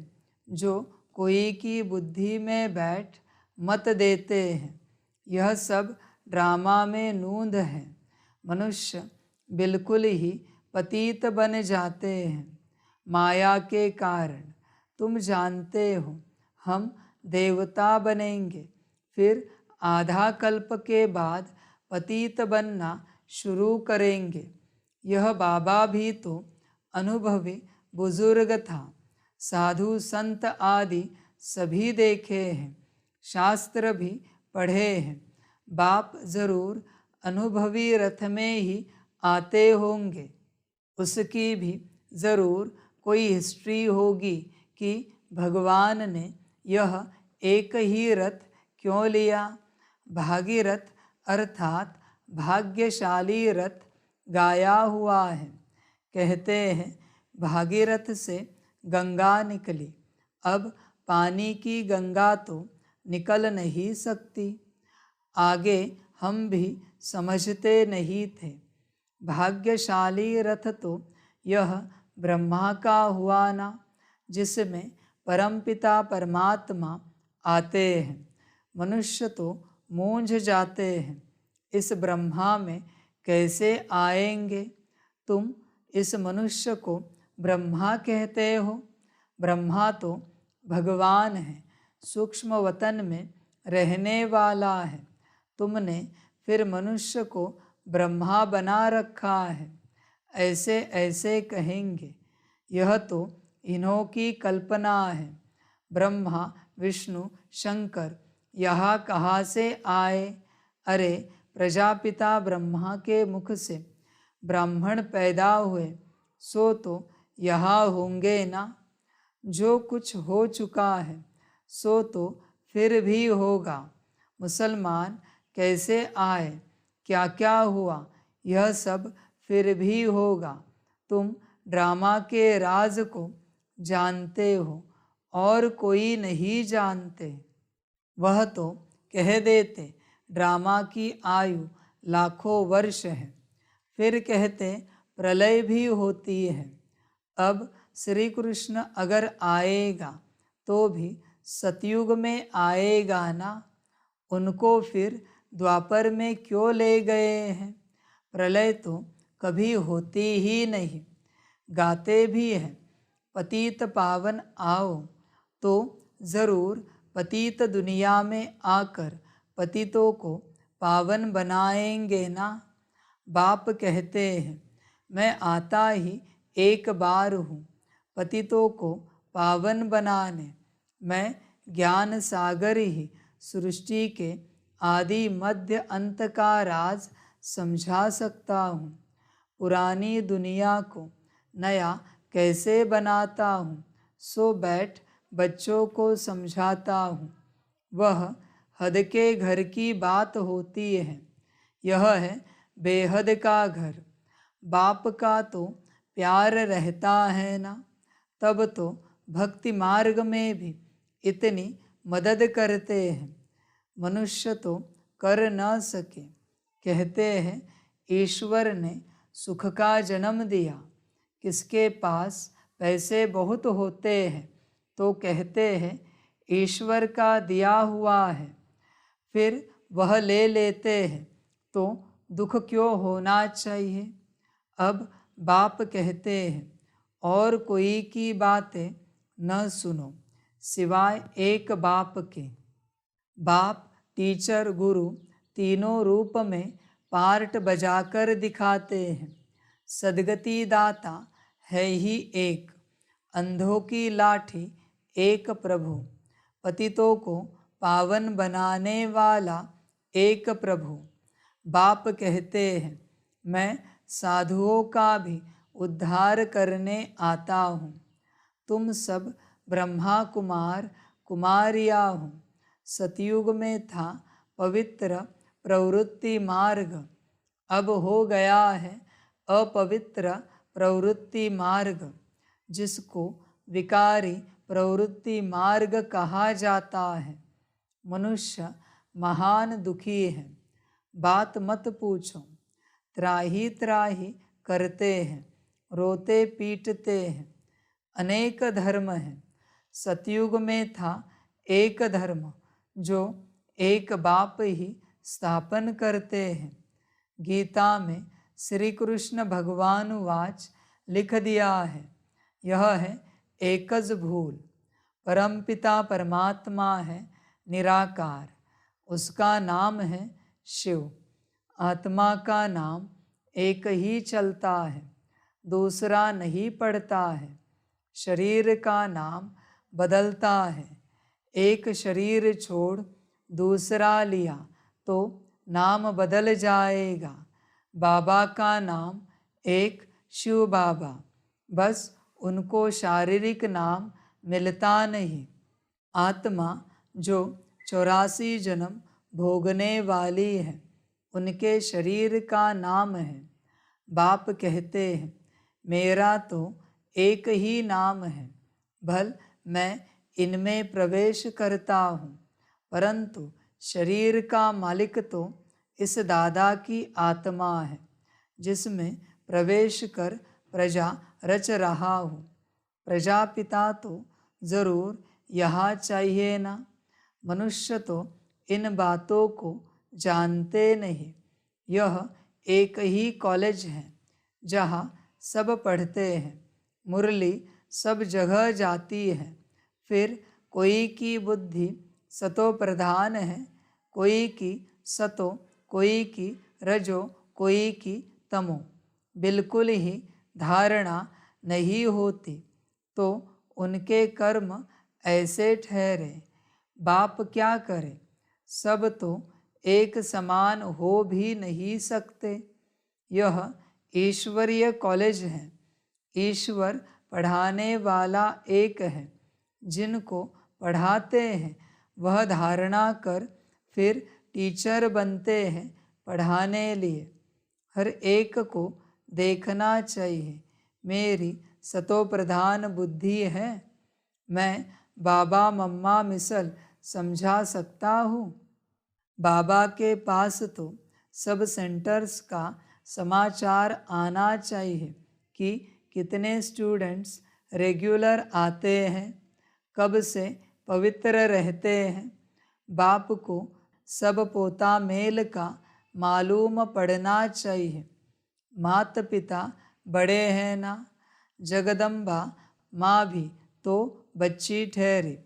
जो कोई की बुद्धि में बैठ मत देते हैं। यह सब ड्रामा में नूंद है। मनुष्य बिल्कुल ही पतित बन जाते हैं माया के कारण। तुम जानते हो हम देवता बनेंगे, फिर आधा कल्प के बाद पतित बनना शुरू करेंगे। यह बाबा भी तो अनुभवी बुजुर्ग था। साधु संत आदि सभी देखे हैं, शास्त्र भी पढ़े हैं। बाप जरूर अनुभवी रथ में ही आते होंगे। उसकी भी ज़रूर कोई हिस्ट्री होगी कि भगवान ने यह एक ही रथ क्यों लिया। भागीरथ अर्थात भाग्यशाली रथ गाया हुआ है। कहते हैं भागीरथ से गंगा निकली, अब पानी की गंगा तो निकल नहीं सकती। आगे हम भी समझते नहीं थे। भाग्यशाली रथ तो यह ब्रह्मा का हुआ ना, जिसमें परमपिता परमात्मा आते हैं। मनुष्य तो मूंझ जाते हैं, इस ब्रह्मा में कैसे आएंगे। तुम इस मनुष्य को ब्रह्मा कहते हो। ब्रह्मा तो भगवान है, सूक्ष्म वतन में रहने वाला है। तुमने फिर मनुष्य को ब्रह्मा बना रखा है। ऐसे ऐसे कहेंगे, यह तो इन्हों की कल्पना है। ब्रह्मा विष्णु शंकर यहाँ कहाँ से आए। अरे प्रजापिता ब्रह्मा के मुख से ब्राह्मण पैदा हुए, सो तो यहाँ होंगे ना। जो कुछ हो चुका है सो तो फिर भी होगा। मुसलमान कैसे आए, क्या क्या हुआ, यह सब फिर भी होगा। तुम ड्रामा के राज को जानते हो और कोई नहीं जानते। वह तो कह देते ड्रामा की आयु लाखों वर्ष है, फिर कहते प्रलय भी होती है। अब श्री कृष्ण अगर आएगा तो भी सतयुग में आएगा ना। उनको फिर द्वापर में क्यों ले गए हैं। प्रलय तो कभी होती ही नहीं। गाते भी हैं पतित पावन आओ, तो ज़रूर पतित दुनिया में आकर पतितों को पावन बनाएंगे ना। बाप कहते हैं मैं आता ही एक बार हूँ पतितों को पावन बनाने। मैं ज्ञान सागर ही सृष्टि के आदि मध्य अंत का राज समझा सकता हूँ। पुरानी दुनिया को नया कैसे बनाता हूँ, सो बैठ बच्चों को समझाता हूँ। वह हद के घर की बात होती है, यह है बेहद का घर। बाप का तो प्यार रहता है ना, तब तो भक्ति मार्ग में भी इतनी मदद करते हैं। मनुष्य तो कर न सके। कहते हैं ईश्वर ने सुख का जन्म दिया। किसके पास पैसे बहुत होते हैं तो कहते हैं ईश्वर का दिया हुआ है, फिर वह ले लेते हैं तो दुख क्यों होना चाहिए। अब बाप कहते हैं और कोई की बातें न सुनो सिवाय एक बाप के। बाप टीचर गुरु तीनों रूप में पार्ट बजाकर दिखाते हैं। सदगति दाता है ही एक, अंधों की लाठी एक प्रभु। पतितों को पावन बनाने वाला एक प्रभु। बाप कहते हैं मैं साधुओं का भी उद्धार करने आता हूँ। तुम सब ब्रह्मा कुमार कुमारियाँ हो। सतयुग में था पवित्र प्रवृत्ति मार्ग, अब हो गया है अपवित्र प्रवृत्ति मार्ग। जिसको विकारी प्रवृत्ति मार्ग कहा जाता है। मनुष्य महान दुखी है, बात मत पूछो। त्राही त्राही करते हैं, रोते पीटते हैं। अनेक धर्म हैं, सतयुग में था एक धर्म, जो एक बाप ही स्थापन करते हैं। गीता में श्री कृष्ण भगवान वाच लिख दिया है, यह है एकज भूल। परमपिता परमात्मा है निराकार, उसका नाम है शिव। आत्मा का नाम एक ही चलता है, दूसरा नहीं पड़ता है। शरीर का नाम बदलता है, एक शरीर छोड़ दूसरा लिया तो नाम बदल जाएगा। बाबा का नाम एक शिव बाबा, बस उनको शारीरिक नाम मिलता नहीं। आत्मा जो 84 जन्म भोगने वाली है, उनके शरीर का नाम है। बाप कहते हैं मेरा तो एक ही नाम है, भल मैं इनमें प्रवेश करता हूँ, परंतु शरीर का मालिक तो इस दादा की आत्मा है। जिसमें प्रवेश कर प्रजा रच रहा हूँ। प्रजापिता तो ज़रूर यहाँ चाहिए ना। मनुष्य तो इन बातों को जानते नहीं। यह एक ही कॉलेज है जहाँ सब पढ़ते हैं। मुरली सब जगह जाती है। फिर कोई की बुद्धि सतो प्रधान है, कोई की सतो, कोई की रजो, कोई की तमो। बिल्कुल ही धारणा नहीं होती तो उनके कर्म ऐसे ठहरे। बाप क्या करे, सब तो एक समान हो भी नहीं सकते। यह ईश्वरीय कॉलेज है। ईश्वर पढ़ाने वाला एक है। जिनको पढ़ाते हैं वह धारणा कर फिर टीचर बनते हैं पढ़ाने लिए। हर एक को देखना चाहिए मेरी सतो प्रधान बुद्धि है। मैं बाबा मम्मा मिसल समझा सकता हूँ। बाबा के पास तो सब सेंटर्स का समाचार आना चाहिए कि कितने स्टूडेंट्स रेगुलर आते हैं, कब से पवित्र रहते हैं। बाप को सब पोता मेल का मालूम पड़ना चाहिए। माता पिता बड़े हैं ना। जगदम्बा माँ भी तो बच्ची ठहरी।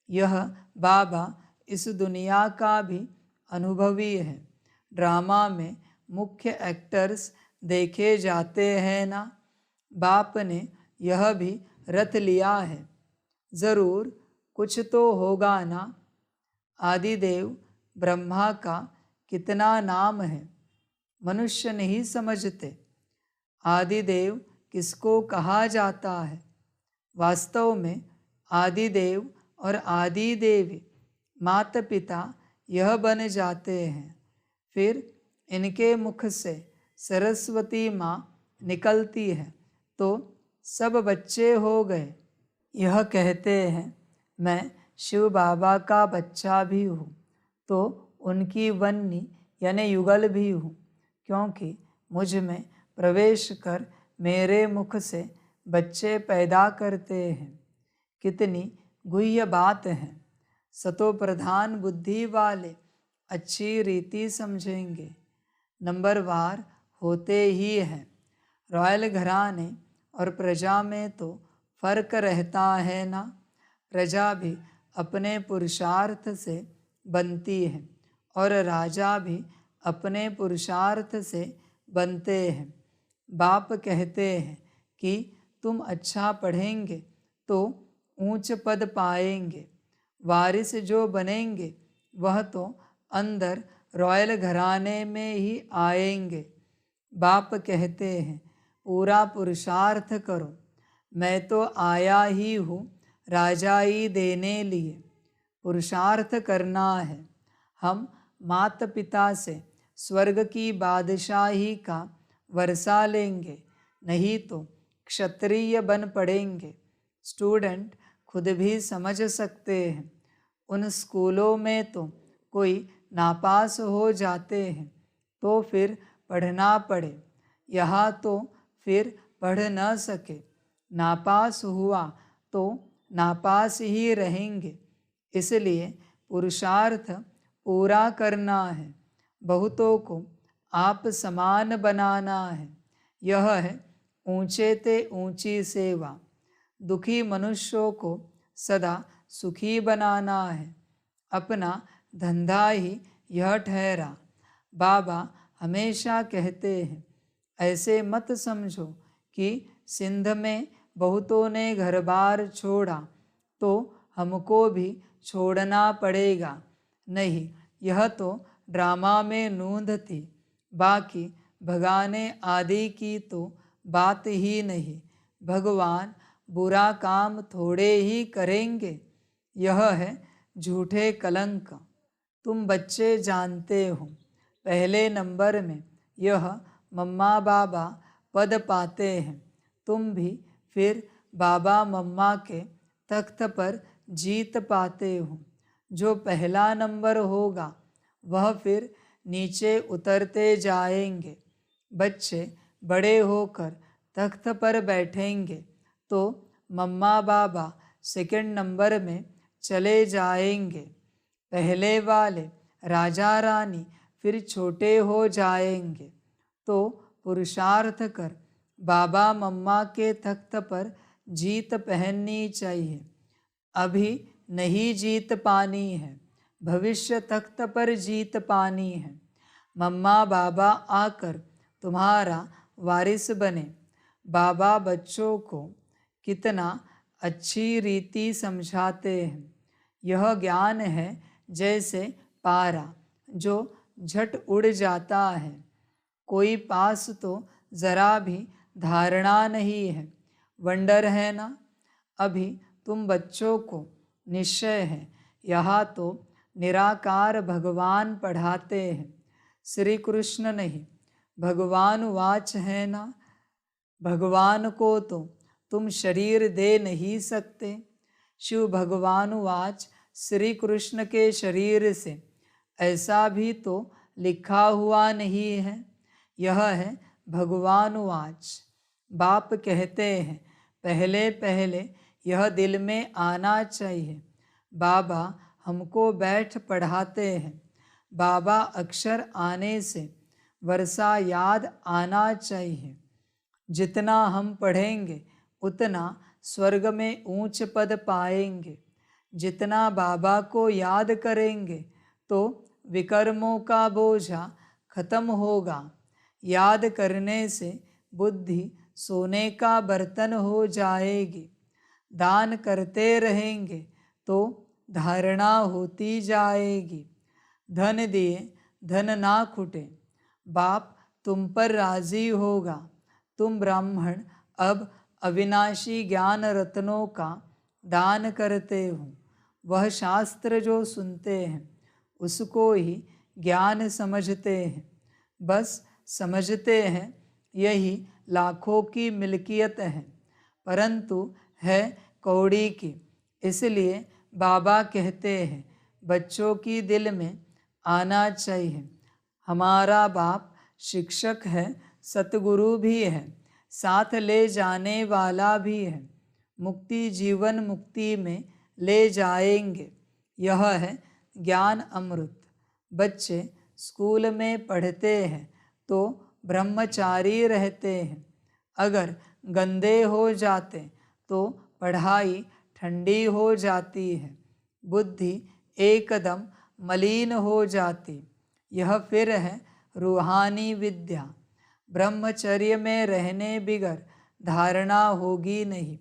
यह बाबा इस दुनिया का भी अनुभवी है। ड्रामा में मुख्य एक्टर्स देखे जाते हैं ना। बाप ने यह भी रट लिया है। ज़रूर कुछ तो होगा ना। आदिदेव ब्रह्मा का कितना नाम है, मनुष्य नहीं समझते। आदिदेव किसको कहा जाता है? वास्तव में आदिदेव और आदिदेवी माता पिता यह बन जाते हैं। फिर इनके मुख से सरस्वती माँ निकलती है तो सब बच्चे हो गए। यह कहते हैं मैं शिव बाबा का बच्चा भी हूँ तो उनकी वन्नी यानी युगल भी हूँ, क्योंकि मुझ में प्रवेश कर मेरे मुख से बच्चे पैदा करते हैं। कितनी गुह्य बात है। सतो प्रधान बुद्धि वाले अच्छी रीति समझेंगे। नंबरवार होते ही हैं। रॉयल घराने और प्रजा में तो फर्क रहता है ना। प्रजा भी अपने पुरुषार्थ से बनती है और राजा भी अपने पुरुषार्थ से बनते हैं। बाप कहते हैं कि तुम अच्छा पढ़ेंगे तो ऊंच पद पाएंगे। वारिस जो बनेंगे वह तो अंदर रॉयल घराने में ही आएंगे। बाप कहते हैं पूरा पुरुषार्थ करो। मैं तो आया ही हूँ राजाई देने लिए। पुरुषार्थ करना है। हम माता पिता से स्वर्ग की बादशाही का वर्षा लेंगे, नहीं तो क्षत्रिय बन पड़ेंगे। स्टूडेंट खुद भी समझ सकते हैं। उन स्कूलों में तो कोई नापास हो जाते हैं तो फिर पढ़ना पड़े। यहाँ तो फिर पढ़ न सके, नापास हुआ तो नापास ही रहेंगे। इसलिए पुरुषार्थ पूरा करना है। बहुतों को आप समान बनाना है। यह है ऊंचे ते ऊंची सेवा। दुखी मनुष्यों को सदा सुखी बनाना है। अपना धंधा ही यह ठहरा। बाबा हमेशा कहते हैं ऐसे मत समझो कि सिंध में बहुतों ने घर बार छोड़ा तो हमको भी छोड़ना पड़ेगा। नहीं, यह तो ड्रामा में नूंद थी। बाकी भगाने आदि की तो बात ही नहीं। भगवान बुरा काम थोड़े ही करेंगे। यह है झूठे कलंक। तुम बच्चे जानते हो पहले नंबर में यह मम्मा बाबा पद पाते हैं। तुम भी फिर बाबा मम्मा के तख्त पर जीत पाते हो। जो पहला नंबर होगा वह फिर नीचे उतरते जाएंगे। बच्चे बड़े होकर तख्त पर बैठेंगे तो मम्मा बाबा सेकंड नंबर में चले जाएंगे। पहले वाले राजा रानी फिर छोटे हो जाएंगे तो पुरुषार्थ कर बाबा मम्मा के तख्त पर जीत पहननी चाहिए। अभी नहीं जीत पानी है, भविष्य तख्त पर जीत पानी है। मम्मा बाबा आकर तुम्हारा वारिस बने। बाबा बच्चों को कितना अच्छी रीति समझाते हैं। यह ज्ञान है जैसे पारा जो झट उड़ जाता है। कोई पास तो जरा भी धारणा नहीं है। वंडर है ना। अभी तुम बच्चों को निश्चय है यहाँ तो निराकार भगवान पढ़ाते हैं, श्री कृष्ण नहीं। भगवान वाच है ना। भगवान को तो तुम शरीर दे नहीं सकते। शिव भगवान वाच श्री कृष्ण के शरीर से, ऐसा भी तो लिखा हुआ नहीं है। यह है भगवान वाच। बाप कहते हैं पहले पहले यह दिल में आना चाहिए। बाबा हमको बैठ पढ़ाते हैं। बाबा अक्षर आने से वर्षा याद आना चाहिए। जितना हम पढ़ेंगे उतना स्वर्ग में ऊंच पद पाएंगे। जितना बाबा को याद करेंगे तो विकर्मों का बोझा खत्म होगा। याद करने से बुद्धि सोने का बर्तन हो जाएगी। दान करते रहेंगे तो धारणा होती जाएगी। धन दिए धन ना खुटे। बाप तुम पर राजी होगा। तुम ब्राह्मण अब अविनाशी ज्ञान रत्नों का दान करते हो। वह शास्त्र जो सुनते हैं उसको ही ज्ञान समझते हैं। बस समझते हैं यही लाखों की मिल्कियत है, परंतु है कौड़ी की। इसलिए बाबा कहते हैं बच्चों की दिल में आना चाहिए हमारा बाप शिक्षक है, सतगुरु भी है, साथ ले जाने वाला भी है। मुक्ति जीवन मुक्ति में ले जाएंगे। यह है ज्ञान अमृत। बच्चे स्कूल में पढ़ते हैं तो ब्रह्मचारी रहते हैं। अगर गंदे हो जाते तो पढ़ाई ठंडी हो जाती है। बुद्धि एकदम मलिन हो जाती। यह फिर है रूहानी विद्या। ब्रह्मचर्य में रहने बिगर धारणा होगी नहीं।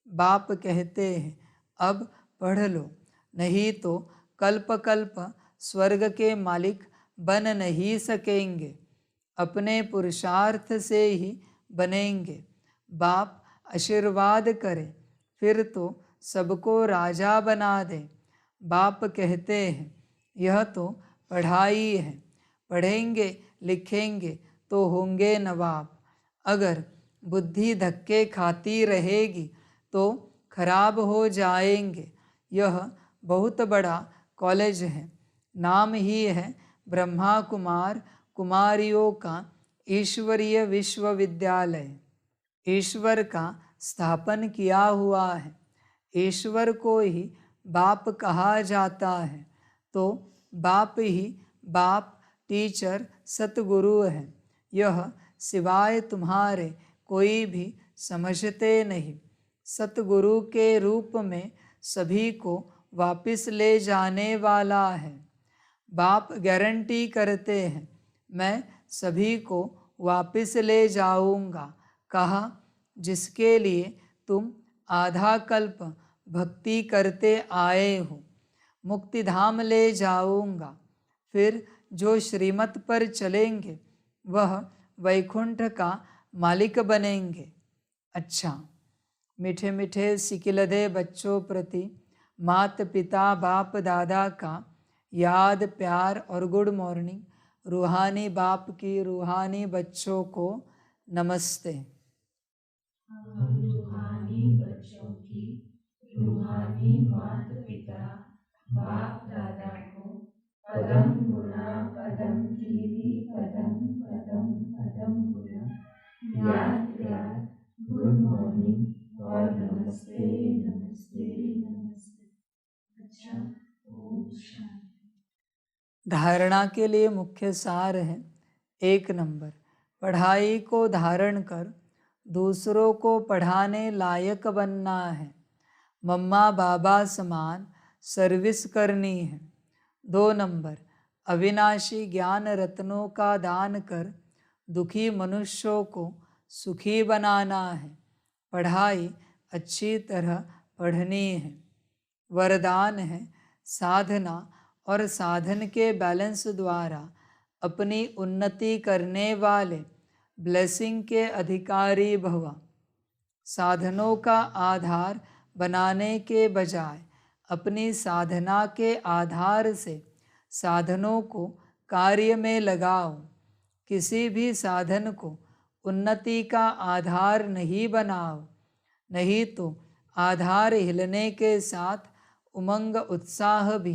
बाप कहते हैं अब पढ़ लो, नहीं तो कल्प कल्प स्वर्ग के मालिक बन नहीं सकेंगे। अपने पुरुषार्थ से ही बनेंगे। बाप आशीर्वाद करे फिर तो सबको राजा बना दे। बाप कहते हैं यह तो पढ़ाई है, पढ़ेंगे लिखेंगे तो होंगे नवाब। अगर बुद्धि धक्के खाती रहेगी तो खराब हो जाएंगे। यह बहुत बड़ा कॉलेज है, नाम ही है ब्रह्मा कुमार कुमारियों का ईश्वरीय विश्वविद्यालय। ईश्वर का स्थापन किया हुआ है। ईश्वर को ही बाप कहा जाता है तो बाप ही बाप टीचर सतगुरु है। यह सिवाय तुम्हारे कोई भी समझते नहीं। सतगुरु के रूप में सभी को वापस ले जाने वाला है। बाप गारंटी करते हैं मैं सभी को वापस ले जाऊंगा। कहा जिसके लिए तुम आधा कल्प भक्ति करते आए हो, मुक्तिधाम ले जाऊंगा। फिर जो श्रीमत पर चलेंगे वह वैकुंठ का मालिक बनेंगे। अच्छा, मीठे मीठे सिकिलदे बच्चों प्रति माता पिता बाप दादा का याद प्यार और गुड मॉर्निंग। रूहानी बाप की रूहानी बच्चों को नमस्ते। हम रूहानी बच्चों की रूहानी माता पिता बाप दादा को पदम गुणा पदम कीरी पदम पदम पदम गुरु शांति। धारणा के लिए मुख्य सार है 1 नंबर, पढ़ाई को धारण कर दूसरों को पढ़ाने लायक बनना है। मम्मा बाबा समान सर्विस करनी है। 2 नंबर, अविनाशी ज्ञान रत्नों का दान कर दुखी मनुष्यों को सुखी बनाना है। पढ़ाई अच्छी तरह पढ़नी है। वरदान है साधना और साधन के बैलेंस द्वारा अपनी उन्नति करने वाले ब्लेसिंग के अधिकारी भव। साधनों का आधार बनाने के बजाय अपनी साधना के आधार से साधनों को कार्य में लगाओ। किसी भी साधन को उन्नति का आधार नहीं बनाओ, नहीं तो आधार हिलने के साथ उमंग उत्साह भी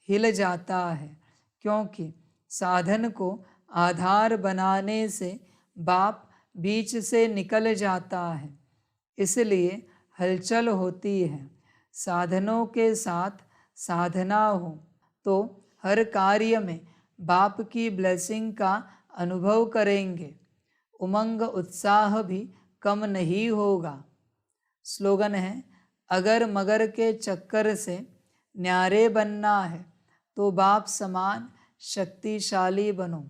हिल जाता है, क्योंकि साधन को आधार बनाने से बाप बीच से निकल जाता है, इसलिए हलचल होती है। साधनों के साथ साधना हो तो हर कार्य में बाप की ब्लेसिंग का अनुभव करेंगे। उमंग उत्साह भी कम नहीं होगा। स्लोगन है, अगर मगर के चक्कर से न्यारे बनना है तो बाप समान शक्तिशाली बनो।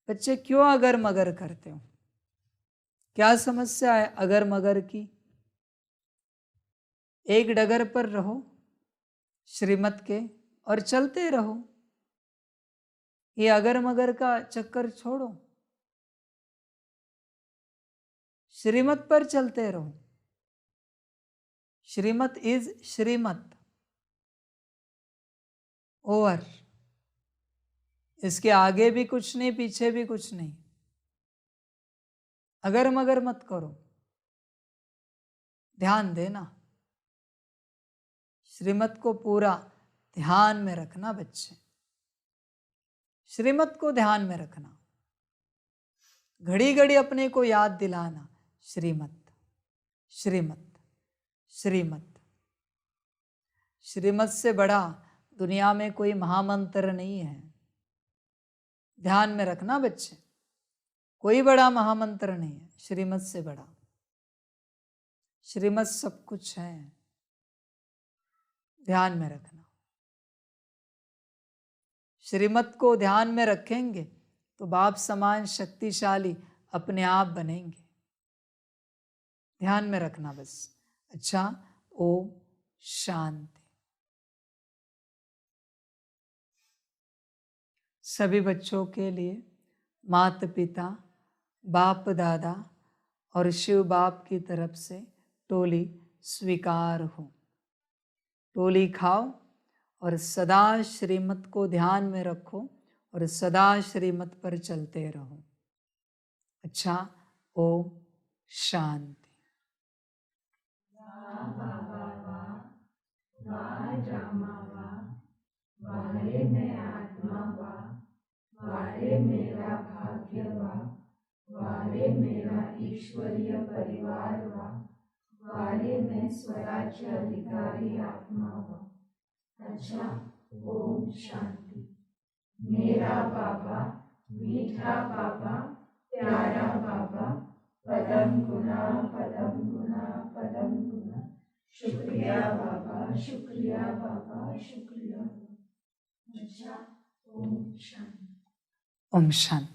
बच्चे क्यों अगर मगर करते हो? क्या समस्या है अगर मगर की? एक डगर पर रहो श्रीमत के और चलते रहो। ये अगर मगर का चक्कर छोड़ो, श्रीमत पर चलते रहो। श्रीमत इज श्रीमत, ओवर। इसके आगे भी कुछ नहीं, पीछे भी कुछ नहीं। अगर मगर मत करो, ध्यान देना। श्रीमत को पूरा ध्यान में रखना बच्चे, श्रीमत को ध्यान में रखना। घड़ी घड़ी अपने को याद दिलाना, श्रीमत श्रीमत श्रीमत। श्रीमत से बड़ा दुनिया में कोई महामंत्र नहीं है। ध्यान में रखना बच्चे, कोई बड़ा महामंत्र नहीं है श्रीमत से बड़ा। श्रीमत सब कुछ है, ध्यान में रखना। श्रीमत को ध्यान में रखेंगे तो बाप समान शक्तिशाली अपने आप बनेंगे। ध्यान में रखना बस। अच्छा, ओम शांति। सभी बच्चों के लिए माता पिता, बाप दादा और शिव बाप की तरफ से टोली स्वीकार हो। टोली खाओ और सदा श्रीमत को ध्यान में रखो और सदा श्रीमत पर चलते रहो। अच्छा, ओम शांति। वारे मैं आत्मा वा, वारे मेरा भाग्य वा, वारे मेरा ईश्वरीय परिवार वा, वारे मैं स्वराज्य अधिकारी आत्मा वा। अच्छा, ओम शांति। मेरा बाबा, मीठा बाबा, प्यारा बाबा, पदम गुना पदम गुना पदम गुना। शुक्रिया बाबा, शुक्रिया बाबा, शुक्रिया। अच्छा, ओम शांति। ओम शांति।